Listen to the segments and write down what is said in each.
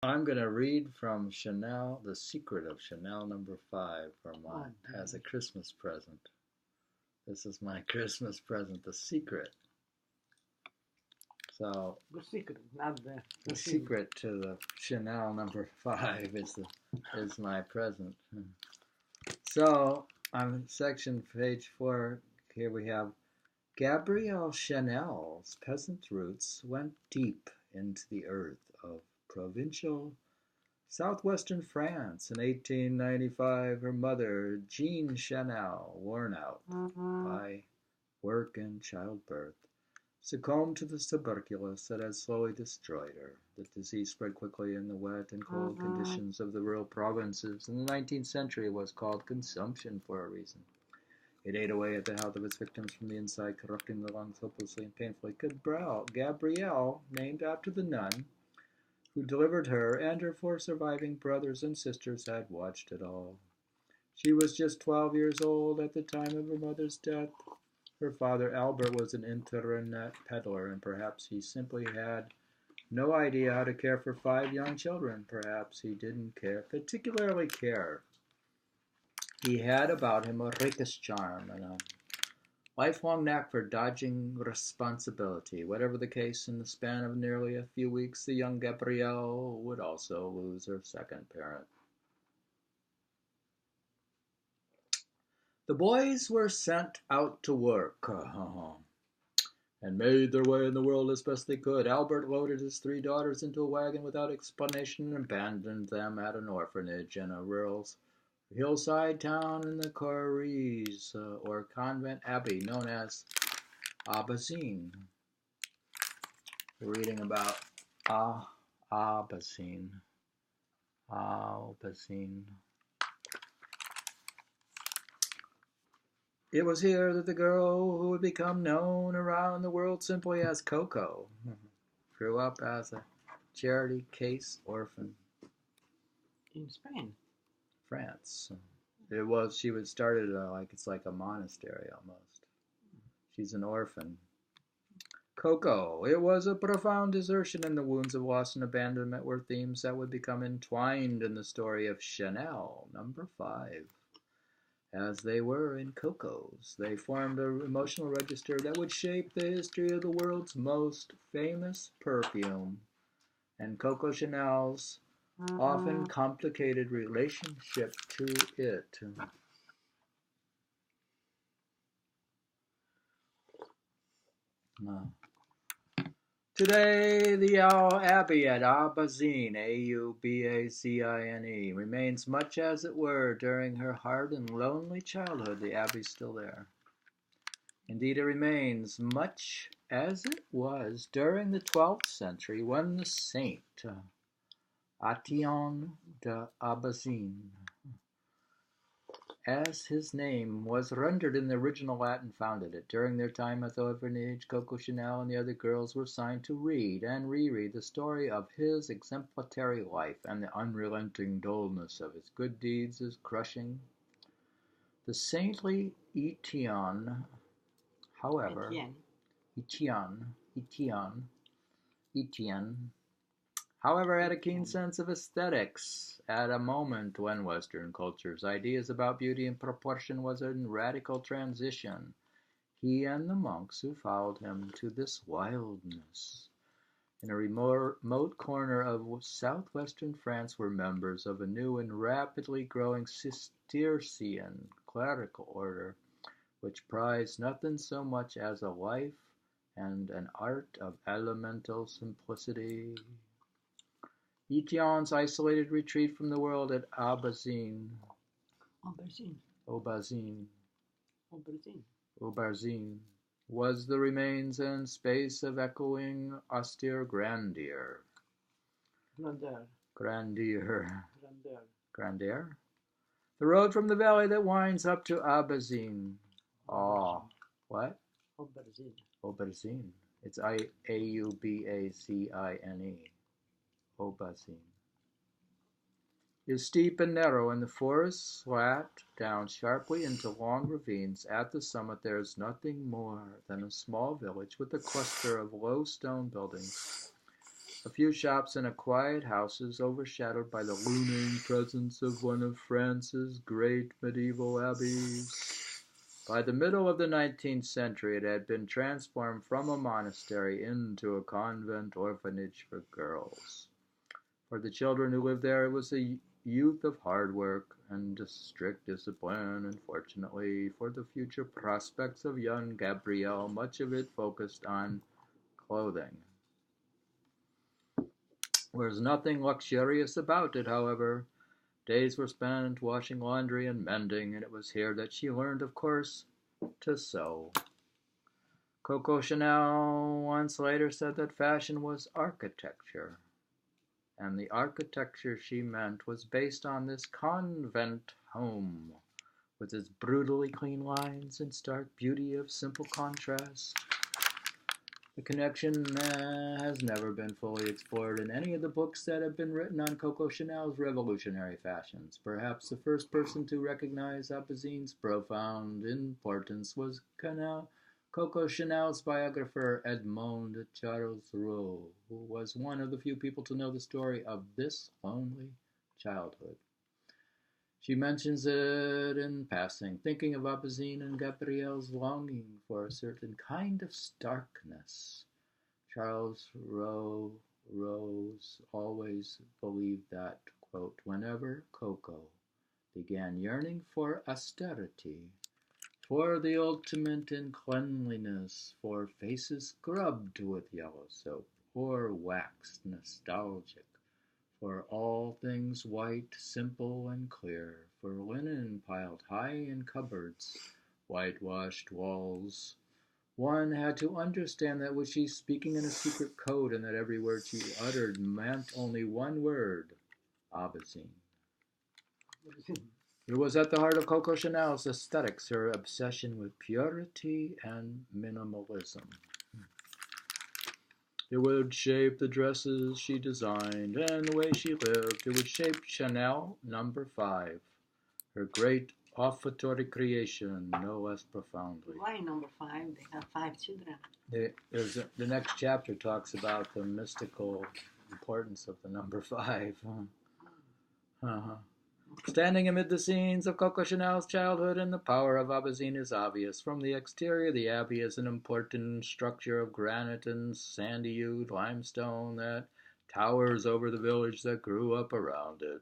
I'm going to read from Chanel, The Secret of Chanel number 5 for my, as a Christmas present. This is my Christmas present, The Secret. So, The secret, not the secret to the Chanel number 5 is my present. So, on section page 4, here we have Gabriele Chanel's peasant roots went deep into the earth of provincial southwestern France. In 1895, her mother, Jean Chanel, worn out by work and childbirth, succumbed to the tuberculosis that had slowly destroyed her. The disease spread quickly in the wet and cold conditions of the rural provinces. In the 19th century, it was called consumption for a reason. It ate away at the health of its victims from the inside, corrupting the lungs hopelessly and painfully. Gabriele, named after the nun who delivered her, and her 4 surviving brothers and sisters, had watched it all. She was just 12 years old at the time of her mother's death. Her father, Albert, was an internet peddler, and perhaps he simply had no idea how to care for 5 young children. Perhaps he didn't particularly care. He had about him a rakish charm and a lifelong knack for dodging responsibility. Whatever the case, in the span of nearly a few weeks, the young Gabriele would also lose her second parent. The boys were sent out to work and made their way in the world as best they could. Albert loaded his 3 daughters into a wagon without explanation and abandoned them at an orphanage in a rural hillside town in the Corries, or convent abbey, known as Aubazine. We're reading about Aubazine. Aubazine. It was here that the girl who would become known around the world simply as Coco grew up as a charity case orphan. In Spain? France. She was started it's like a monastery almost. She's an orphan. Coco. It was a profound desertion, and the wounds of loss and abandonment were themes that would become entwined in the story of Chanel number 5. As they were in Coco's, they formed an emotional register that would shape the history of the world's most famous perfume, and Coco Chanel's often complicated relationship to it. Today, the abbey at Aubazine, Aubazine, remains much as it were during her hard and lonely childhood. The abbey's still there. Indeed, it remains much as it was during the 12th century, when the saint Etienne d'Aubazine, as his name was rendered in the original Latin, founded it. During their time at the orphanage, Coco Chanel and the other girls were assigned to read and reread the story of his exemplary life, and the unrelenting dullness of his good deeds is crushing. The saintly Etienne, however, Etienne, however, had a keen sense of aesthetics at a moment when Western culture's ideas about beauty and proportion was in radical transition. He and the monks who followed him to this wildness in a remote corner of southwestern France were members of a new and rapidly growing Cistercian clerical order, which prized nothing so much as a life and an art of elemental simplicity. Etienne's isolated retreat from the world at Aubazine was the remains and space of echoing austere grandeur. Grandeur. The road from the valley that winds up to Aubazine. What? Aubazine. It's Aubazine. Aubazine is steep and narrow, and the forests slat down sharply into long ravines. At the summit there is nothing more than a small village with a cluster of low stone buildings. A few shops and a quiet house is overshadowed by the looming presence of one of France's great medieval abbeys. By the middle of the 19th century, it had been transformed from a monastery into a convent orphanage for girls. For the children who lived there, it was a youth of hard work and strict discipline, and fortunately for the future prospects of young Gabriele, much of it focused on clothing. There was nothing luxurious about it, however. Days were spent washing laundry and mending, and it was here that she learned, of course, to sew. Coco Chanel once later said that fashion was architecture, and the architecture she meant was based on this convent home, with its brutally clean lines and stark beauty of simple contrast. The connection has never been fully explored in any of the books that have been written on Coco Chanel's revolutionary fashions. Perhaps the first person to recognize Aubazine's profound importance was Coco Chanel's biographer Edmond Charles-Roux, who was one of the few people to know the story of this lonely childhood. She mentions it in passing, thinking of Aubazine and Gabriele's longing for a certain kind of starkness. Charles-Roux always believed that, quote, whenever Coco began yearning for austerity, for the ultimate in cleanliness, for faces scrubbed with yellow soap, or waxed nostalgic, for all things white, simple, and clear, for linen piled high in cupboards, whitewashed walls. One had to understand that was she speaking in a secret code, and that every word she uttered meant only one word, Aubazine. It was at the heart of Coco Chanel's aesthetics, her obsession with purity and minimalism. It would shape the dresses she designed and the way she lived. It would shape Chanel No. 5, her great offertory creation, no less profoundly. Why number 5? They have 5 children. The next chapter talks about the mystical importance of the number 5. Standing amid the scenes of Coco Chanel's childhood and the power of Aubazine is obvious. From the exterior, the abbey is an important structure of granite and sandy-hued limestone that towers over the village that grew up around it.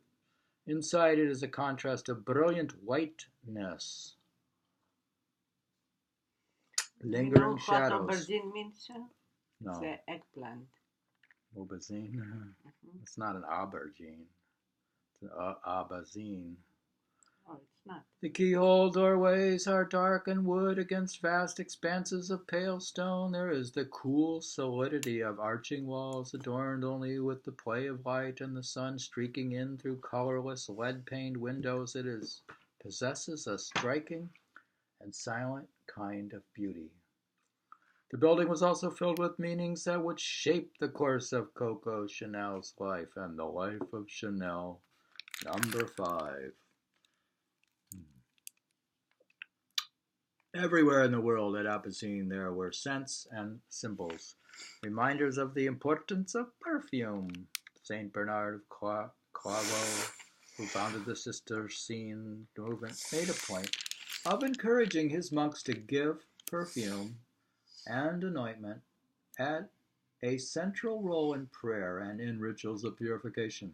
Inside it is a contrast of brilliant whiteness, lingering shadows. You know what aubergine means? No. It's an eggplant. Aubazine? It's not an aubergine. Aubazine. Oh, it's not. The keyhole doorways are dark and wood against vast expanses of pale stone. There is the cool solidity of arching walls adorned only with the play of light and the sun streaking in through colorless lead-paned windows. It possesses a striking and silent kind of beauty. The building was also filled with meanings that would shape the course of Coco Chanel's life and the life of Chanel No. 5. Everywhere in the world at Aubazine there were scents and symbols, reminders of the importance of perfume. Saint Bernard of Clairvaux, who founded the Cistercian movement, made a point of encouraging his monks to give perfume and anointment at a central role in prayer and in rituals of purification.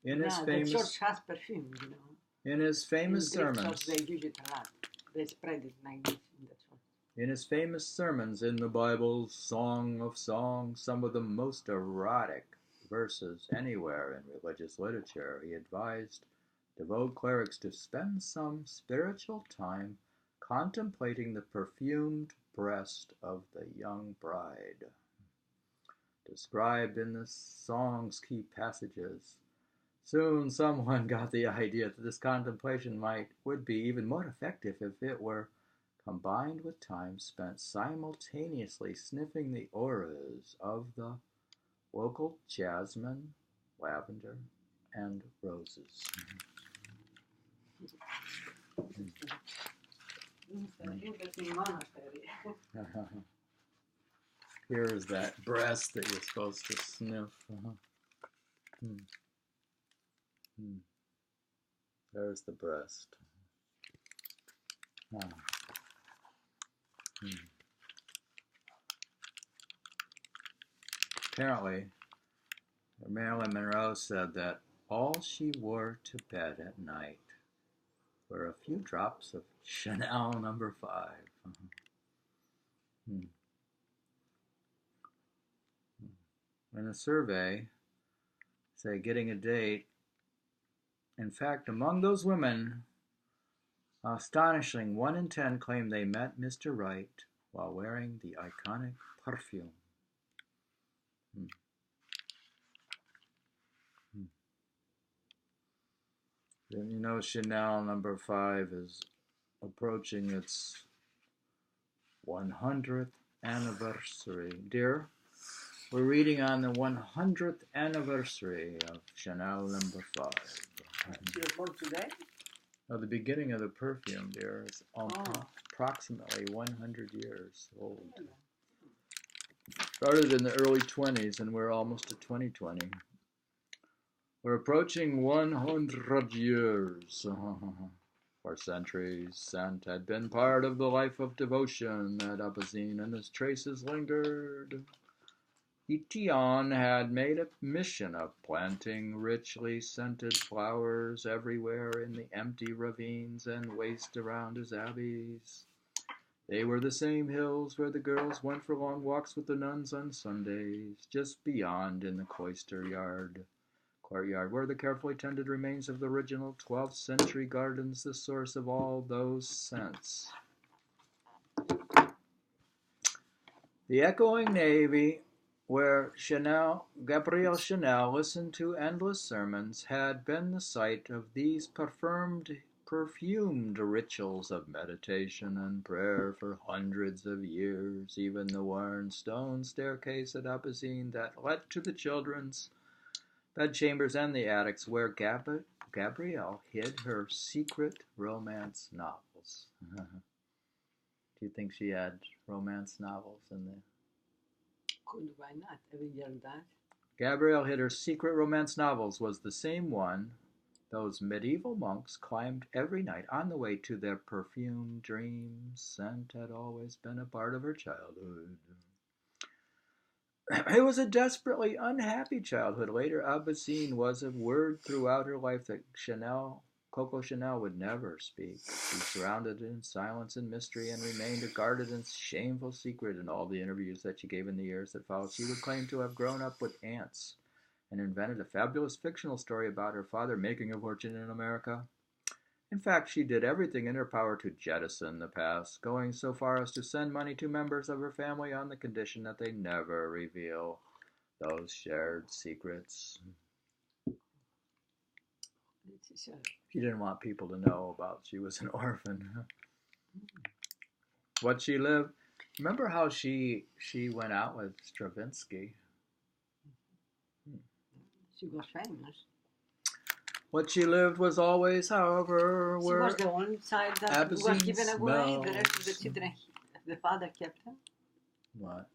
In his famous, the church has perfume, you know. In his famous sermons, they use it a lot. They spread it like this in the church. In his famous sermons in the Bible's Song of Songs, some of the most erotic verses anywhere in religious literature, he advised devout clerics to spend some spiritual time contemplating the perfumed breast of the young bride. Described in the song's key passages, soon someone got the idea that this contemplation would be even more effective if it were combined with time spent simultaneously sniffing the auras of the local jasmine, lavender, and roses. Here's that breast that you're supposed to sniff. There's the breast. Apparently, Marilyn Monroe said that all she wore to bed at night were a few drops of Chanel No. 5. In a survey, say getting a date, in fact, among those women, astonishing 1 in 10 claim they met Mr. Right while wearing the iconic Perfume. Then you know Chanel No. 5 is approaching its 100th anniversary. Dear, we're reading on the 100th anniversary of Chanel No. 5. She was born today? The beginning of the perfume, dear, is approximately 100 years old. Started in the early 20s, and we're almost at 2020. We're approaching 100 years. For centuries, scent had been part of the life of devotion at Aubazine, and its traces lingered. Etienne had made a mission of planting richly scented flowers everywhere in the empty ravines and waste around his abbeys. They were the same hills where the girls went for long walks with the nuns on Sundays, just beyond in the cloister courtyard, where the carefully tended remains of the original 12th century gardens, the source of all those scents. The echoing navy, where Gabriele Chanel listened to endless sermons, had been the site of these perfumed rituals of meditation and prayer for hundreds of years. Even the worn stone staircase at Aubazine that led to the children's bedchambers and the attics where Gabriele hid her secret romance novels. Do you think she had romance novels in there? Could, why not? Every year that. Gabriele hid her secret romance novels was the same one those medieval monks climbed every night on the way to their perfumed dreams. Scent had always been a part of her childhood. It was a desperately unhappy childhood. Later, Aubazine was a word throughout her life that Coco Chanel would never speak. She surrounded it in silence and mystery and remained a guarded and shameful secret in all the interviews that she gave in the years that followed. She would claim to have grown up with ants and invented a fabulous fictional story about her father making a fortune in America. In fact, she did everything in her power to jettison the past, going so far as to send money to members of her family on the condition that they never reveal those shared secrets. She didn't want people to know about she was an orphan. What she lived. Remember how she went out with Stravinsky? She was famous. What she lived was always, however, she was the only child that was given away. The rest of the children, the father kept her. What?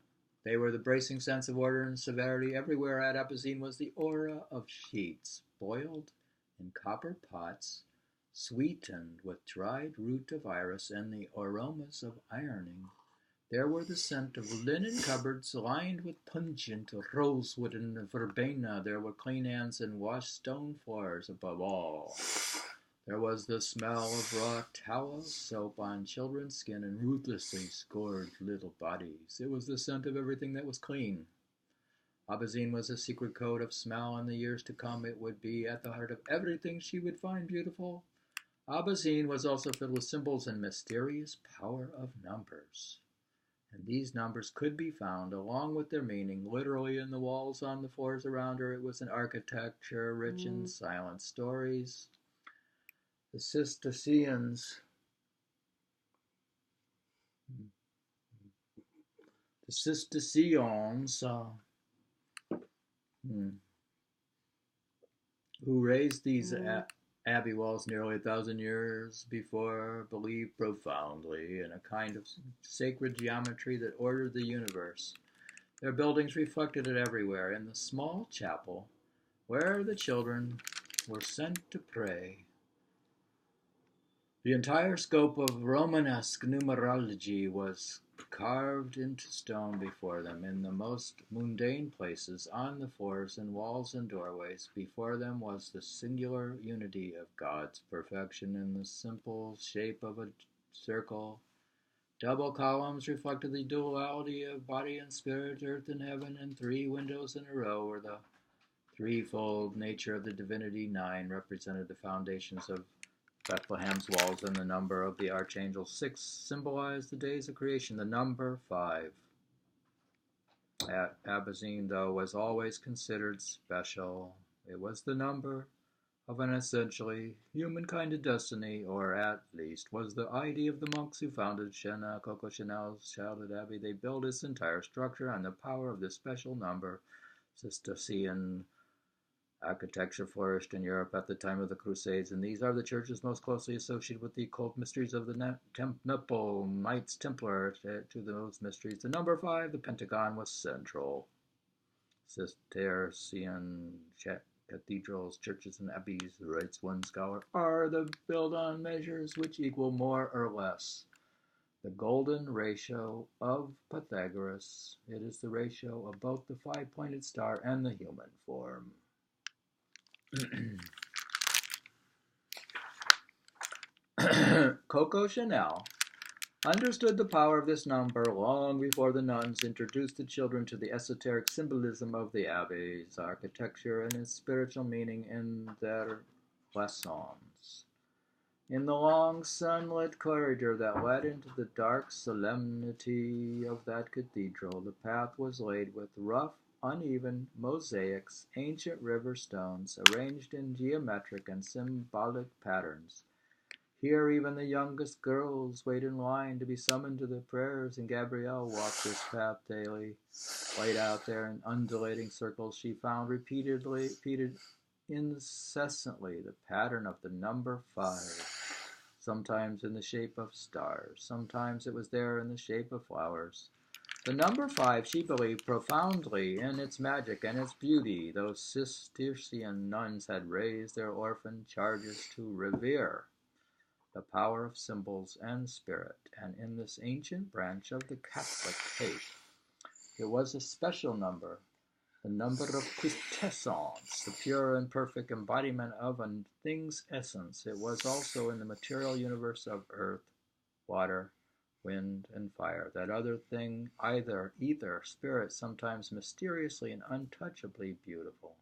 They were the bracing sense of order and severity. Everywhere at Aubazine was the aura of sheets, boiled in copper pots, sweetened with dried root of iris and the aromas of ironing. There were the scent of linen cupboards lined with pungent rosewood and verbena. There were clean hands and washed stone floors above all. There was the smell of raw tallow, soap on children's skin, and ruthlessly scourged little bodies. It was the scent of everything that was clean. Aubazine was a secret code of smell. In the years to come, it would be at the heart of everything she would find beautiful. Aubazine was also filled with symbols and mysterious power of numbers. And these numbers could be found, along with their meaning, literally in the walls on the floors around her. It was an architecture rich in silent stories. The Cistercians, who raised these abbey walls nearly 1,000 years before, believed profoundly in a kind of sacred geometry that ordered the universe. Their buildings reflected it everywhere. In the small chapel, where the children were sent to pray, the entire scope of Romanesque numerology was carved into stone before them. In the most mundane places, on the floors and walls and doorways, before them was the singular unity of God's perfection in the simple shape of a circle. Double columns reflected the duality of body and spirit, earth and heaven, and 3 windows in a row were the threefold nature of the divinity. 9 represented the foundations of Bethlehem's walls, and the number of the archangel. 6 symbolized the days of creation. The number 5 at Aubazine, though, was always considered special. It was the number of an essentially human-kind of destiny, or at least was the idea of the monks who founded Coco Chanel's childhood abbey. They built its entire structure on the power of this special number. Cistercian architecture flourished in Europe at the time of the Crusades, and these are the churches most closely associated with the occult mysteries of the Temple, Knights Templar. To those mysteries, the number 5, the Pentagon, was central. Cistercian cathedrals, churches, and abbeys, writes one scholar, are the built-on measures which equal more or less the golden ratio of Pythagoras. It is the ratio of both the 5-pointed star and the human form. Coco Chanel understood the power of this number long before the nuns introduced the children to the esoteric symbolism of the abbey's architecture and its spiritual meaning in their lessons. In the long sunlit corridor that led into the dark solemnity of that cathedral, the path was laid with rough, uneven mosaics, ancient river stones, arranged in geometric and symbolic patterns. Here even the youngest girls wait in line to be summoned to the prayers, and Gabriele walked this path daily. Laid out there in undulating circles, she found repeated incessantly the pattern of the number 5, sometimes in the shape of stars, sometimes it was there in the shape of flowers. The number 5, she believed profoundly in its magic and its beauty. Those Cistercian nuns had raised their orphan charges to revere the power of symbols and spirit, and in this ancient branch of the Catholic faith, it was a special number, the number of quintessence, the pure and perfect embodiment of a thing's essence. It was also in the material universe of earth, water, wind, and fire, that other thing, either ether, spirit, sometimes mysteriously and untouchably beautiful.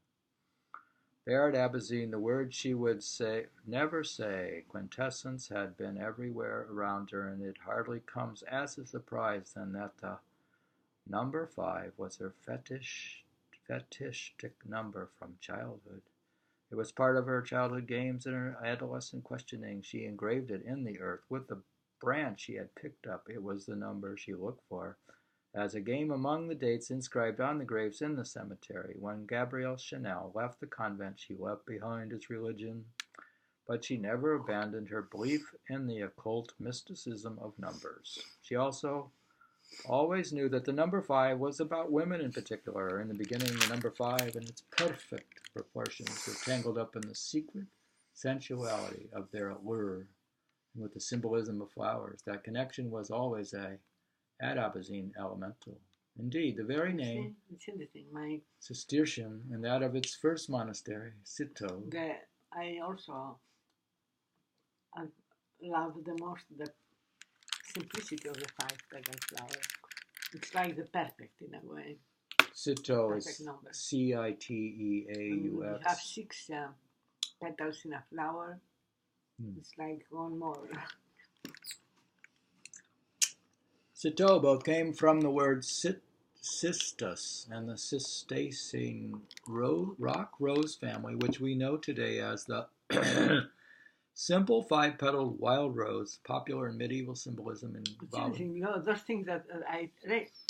There at Aubazine, the word she would never say, quintessence, had been everywhere around her, and it hardly comes as a surprise then that the number 5 was her fetishistic number from childhood. It was part of her childhood games and her adolescent questioning. She engraved it in the earth with the branch she had picked up. It was the number she looked for as a game among the dates inscribed on the graves in the cemetery. When Gabriele Chanel left the convent, she left behind its religion, but she never abandoned her belief in the occult mysticism of numbers. She also always knew that the number 5 was about women in particular. In the beginning, the number 5 and its perfect proportions were tangled up in the secret sensuality of their allure and with the symbolism of flowers. That connection was always at Aubazine elemental. Indeed, the very name Cistercian and that of its first monastery, Citeaux. I also love the most the simplicity of the 5-petal flower. It's like the perfect in a way. Citeaux is Citeaux. You have 6 petals in a flower. It's like one more. Citeaux both came from the word cistus and the Cistercian rock rose family, which we know today as the simple 5-petaled wild rose, popular in medieval symbolism in those things that I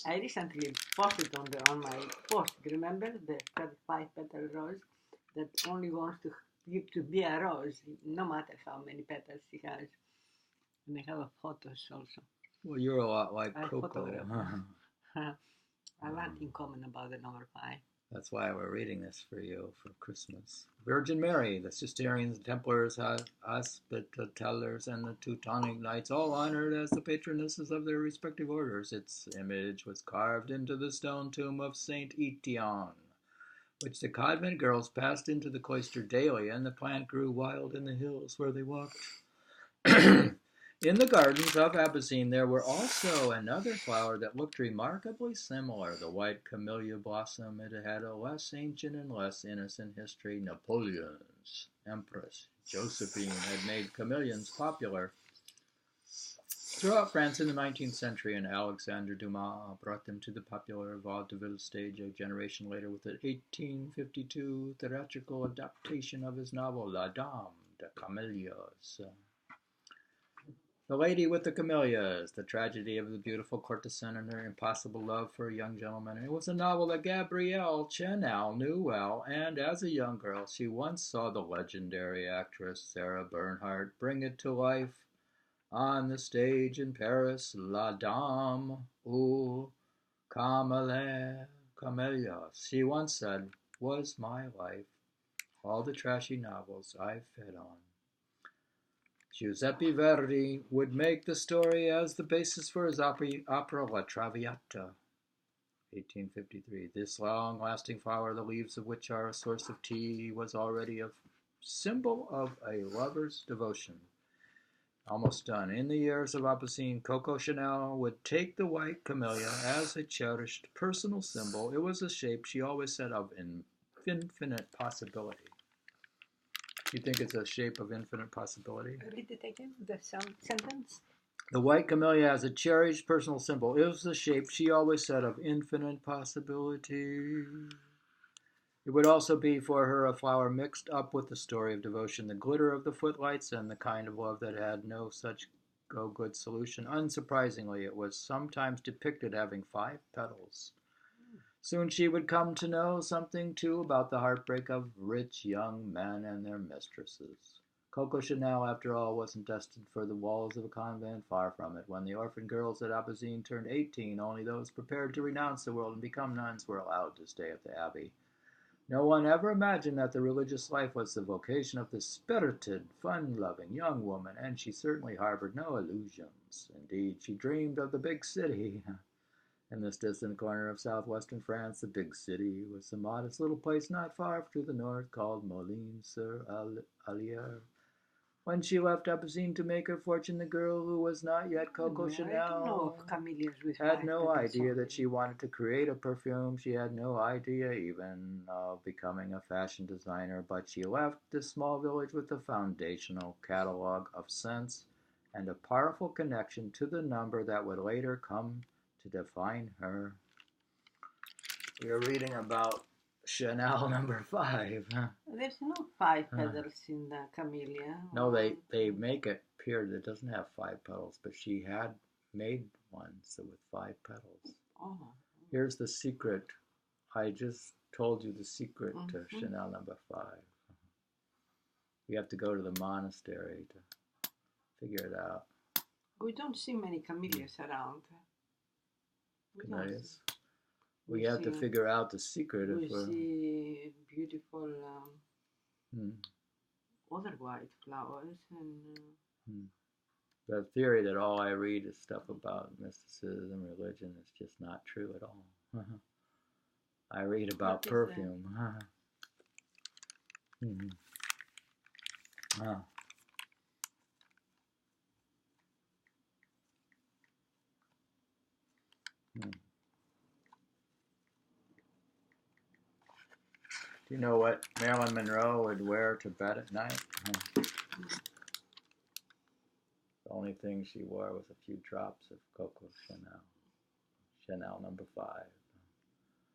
recently posted on my post. Remember the 5-petal rose that only wants to be a rose, no matter how many petals she has. And I have photos also. Well, you're a lot like Coco. I want in common about the number 5. That's why we're reading this for you for Christmas. Virgin Mary, the Cistercians, the Templars, Hospitallers, and the Teutonic Knights, all honored as the patronesses of their respective orders. Its image was carved into the stone tomb of Saint Etienne, which the convent girls passed into the cloister daily, and the plant grew wild in the hills where they walked. In the gardens of Aubazine there were also another flower that looked remarkably similar, the white camellia blossom. It had a less ancient and less innocent history. Napoleon's Empress Josephine had made camellias popular throughout France in the 19th century, and Alexandre Dumas brought them to the popular vaudeville stage a generation later with the 1852 theatrical adaptation of his novel La Dame de Camélias. The Lady with the Camellias, the tragedy of the beautiful courtesan and her impossible love for a young gentleman. It was a novel that Gabriele Chanel knew well, and as a young girl she once saw the legendary actress Sarah Bernhardt bring it to life on the stage in Paris. La Dame aux Camellias, she once said, was my life. All the trashy novels I've fed on. Giuseppe Verdi would make the story as the basis for his opera La Traviata, 1853. This long-lasting flower, the leaves of which are a source of tea, was already a symbol of a lover's devotion. Almost done. In the years of Aubazine, Coco Chanel would take the white camellia as a cherished personal symbol. It was a shape she always said of infinite possibility. You think it's a shape of infinite possibility? Read it again, the sentence. The white camellia as a cherished personal symbol. It was the shape she always said of infinite possibility. It would also be for her a flower mixed up with the story of devotion, the glitter of the footlights, and the kind of love that had no such go-good solution. Unsurprisingly, it was sometimes depicted having 5 petals. Soon she would come to know something, too, about the heartbreak of rich young men and their mistresses. Coco Chanel, after all, wasn't destined for the walls of a convent, far from it. When the orphan girls at Aubazine turned 18, only those prepared to renounce the world and become nuns were allowed to stay at the abbey. No one ever imagined that the religious life was the vocation of this spirited, fun-loving young woman, and she certainly harbored no illusions. Indeed, she dreamed of the big city. In this distant corner of southwestern France, the big city was a modest little place not far to the north called Molins-sur-Allier. When she left Aubazine to make her fortune, the girl who was not yet Coco Chanel had no idea that she wanted to create a perfume. She had no idea even of becoming a fashion designer, but she left this small village with a foundational catalog of scents and a powerful connection to the number that would later come to define her. We are reading about Chanel number 5. There's no 5 petals in the camellia. No, they make it appear that it doesn't have 5 petals, but she had made one so with 5 petals. Oh. Here's the secret. I just told you the secret to Chanel number 5. You have to go to the monastery to figure it out. We don't see many camellias around. Camellias. We have to figure out the secret. We see beautiful other white flowers and the theory that all I read is stuff about mysticism, religion is just not true at all. I read about perfume. Do you know what Marilyn Monroe would wear to bed at night? The only thing she wore was a few drops of Coco Chanel. Chanel number 5.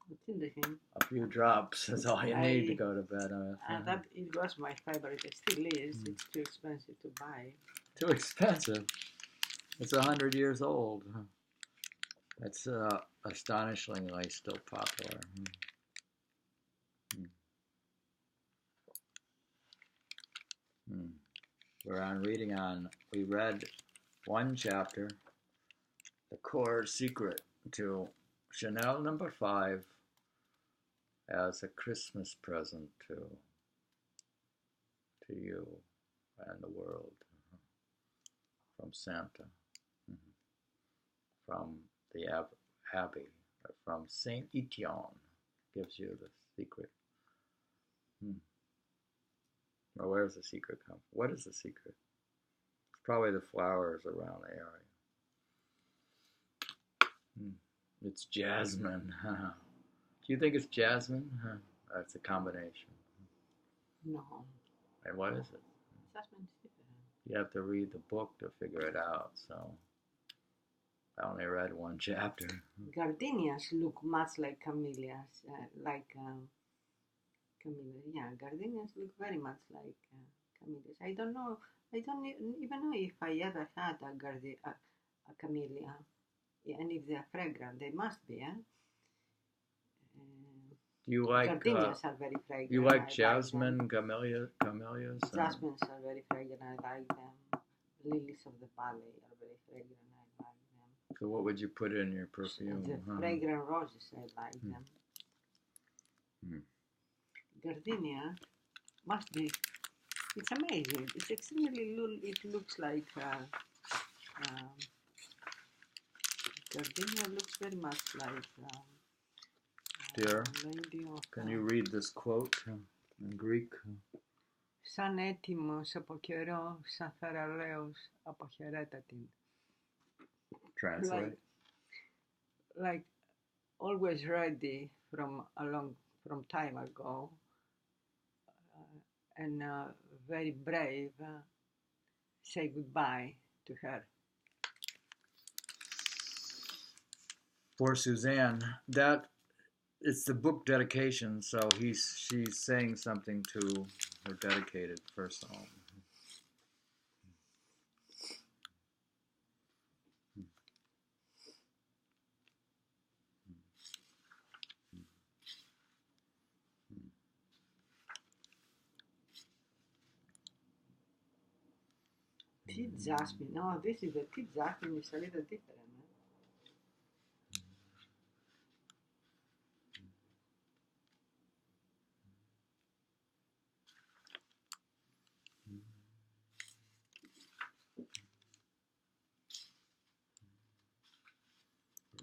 What's in the hymn? A few drops is all you need to go to bed with. That it was my favorite. It still is. It's too expensive to buy. Too expensive? It's 100 years old. It's astonishingly still popular. We read one chapter, The Core Secret to Chanel number 5 as a Christmas present to you and the world from Santa, from the abbey, from Saint Etienne, gives you the secret. Well, where's the secret come from? What is the secret? It's probably the flowers around the area. It's jasmine. Do you think it's jasmine? That's a combination. No. And what is it? Jasmine is different. You have to read the book to figure it out, so I only read one chapter. Gardenias look much like camellias, camellia. Yeah, gardenias look very much like camellias. I don't know. I don't even know if I ever had a camellia, and if they are fragrant. They must be, eh? You like gardenias are very fragrant. You like jasmine, camellias? Jasmines are very fragrant. I like them. Lilies of the valley are very fragrant. I like them. So what would you put in your perfume? The fragrant roses, I like them. Gardenia must be. It's amazing. It's extremely. It looks like. Gardenia looks very much like. Dear, can you read this quote in Greek? Σαν έτοιμος από καιρό, σαν θαραλέος αποχαιρέτα την. Translate. Like always ready from time ago, and very brave. Say goodbye to her. For Suzanne, it's the book dedication, so she's saying something to her dedicated person. Tea jasmine. No, this is the tea jasmine is a little different.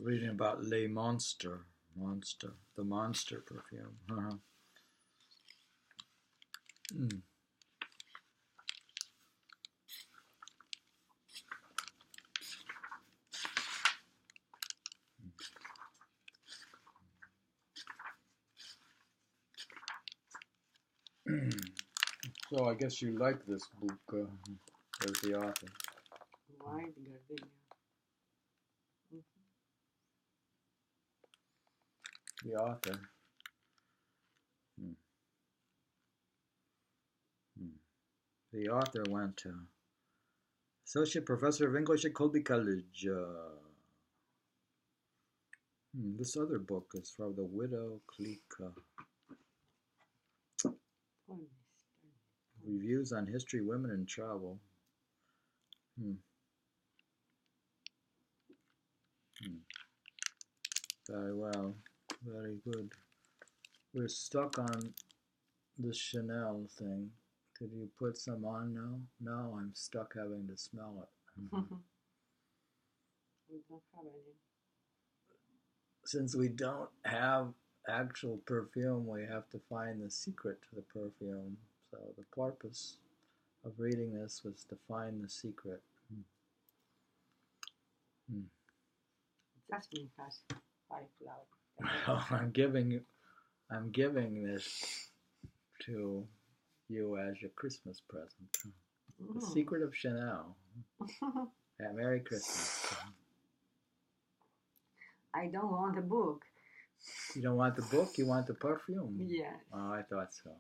Reading about Le Monster, the monster perfume. So I guess you like this book. There's the author. Why the gardenia? The author. The author went to Associate Professor of English at Colby College. This other book is from the Widow Clique. Reviews on history, women, and travel. Very well. Very good. We're stuck on the Chanel thing. Could you put some on now? No, I'm stuck having to smell it. We don't have any. Since we don't have actual perfume, we have to find the secret to the perfume. So the purpose of reading this was to find the secret. Jasmine has 5 flowers. Well, I'm giving this to you as your Christmas present. The secret of Chanel. Merry Christmas. I don't want a book. You don't want the book, you want the perfume? Yes. Oh, I thought so.